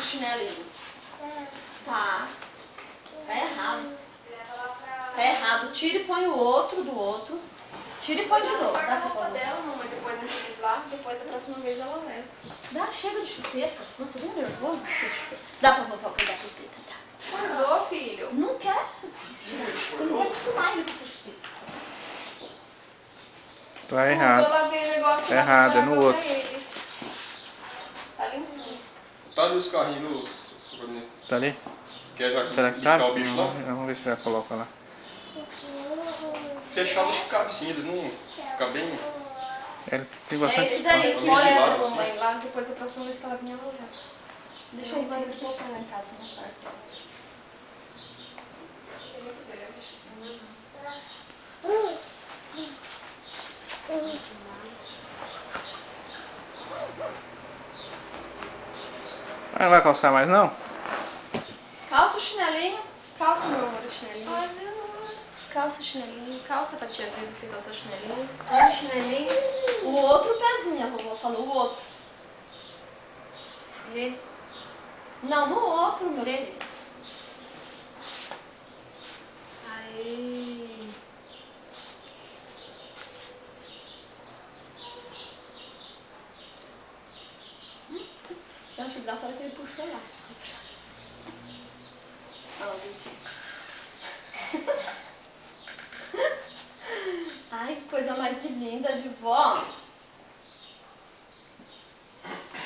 chinelinho. Tá. Tá errado. Tá errado. Tira e põe o outro do outro. Tira e põe de novo. Guarda a roupa dela, mamãe. Depois a gente lá. Depois da próxima vez ela leva. Dá, chega de chupeta. Nossa, tão nervoso de ser chupeta. Dá pra vovó pegar a chupeta, tá? Acordou, filho? Não quer. Eu não vou acostumar ele com essa chupeta. Tá errado. Eu lavei o negócio lá Errado, pra é no água outro. pra eles. Tá limpinho. Tá ali os carrinhos, Sobrinho. Tá ali? Quer já Será que tá? limpar o bicho lá? Vamos ver se já coloca lá. Fechado acho que cabe sim, eles não ficam bem... Ele tem bastante esse daí espaço. que Olha lado, ela, assim. mamãe, lá. Depois da próxima vez que ela vinha, ela leva. Deixa eu ver aqui lá em casa, no quarto. Ah, não vai calçar mais não? Calça o chinelinho. Calça, meu amor, o chinelinho. Calça o chinelinho. Calça pra tia ver você calça o chinelinho. Olha o chinelinho. O outro pezinho, a vovó falou, o outro. Esse. Não, no outro, meu Desse. filho. Aí. Eu acho engraçado que ele puxou o elástico. Olha lá, bonitinho. Ai, que coisa mais linda de vó.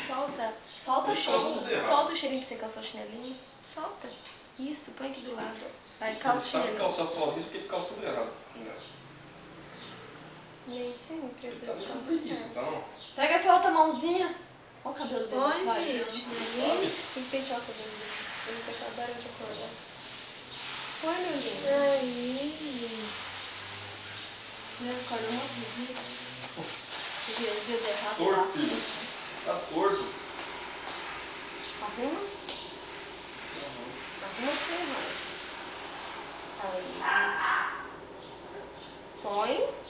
Solta. Solta a Deixa elas chama. tudo errado. Solta o cheirinho pra você calçar o chinelinho. Solta. Isso, põe aqui do lado. Vai, calça o Ele sabe chinelinho. calçar sozinho porque ele calça tudo errado. Nem sempre, às Ele tá vezes dando calça preguiça, certo. tá não? Pega aqui a outra mãozinha. Olha o cabelo dele. Põe, vai, filho, o não. chinelinho. Tem que pentear o cabelo dele. Ele tá acabaram de acordar. Põe, meu lindo. Aí. Meu, acorda uma vez. Nossa, Viu de errado lá. torto, filho. Tá torto. Arruma. Arruma que errado. Aí. Põe.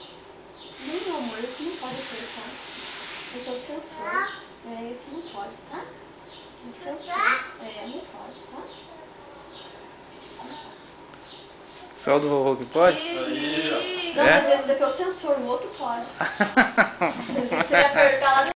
Não, meu amor, esse não pode apertar. Porque é o sensor. É, esse não pode, tá? O sensor. É, não pode, tá? Só o do vovô que pode? Aí, ó. Não, É? mas esse daqui é o sensor, o outro pode. Se ele apertar lá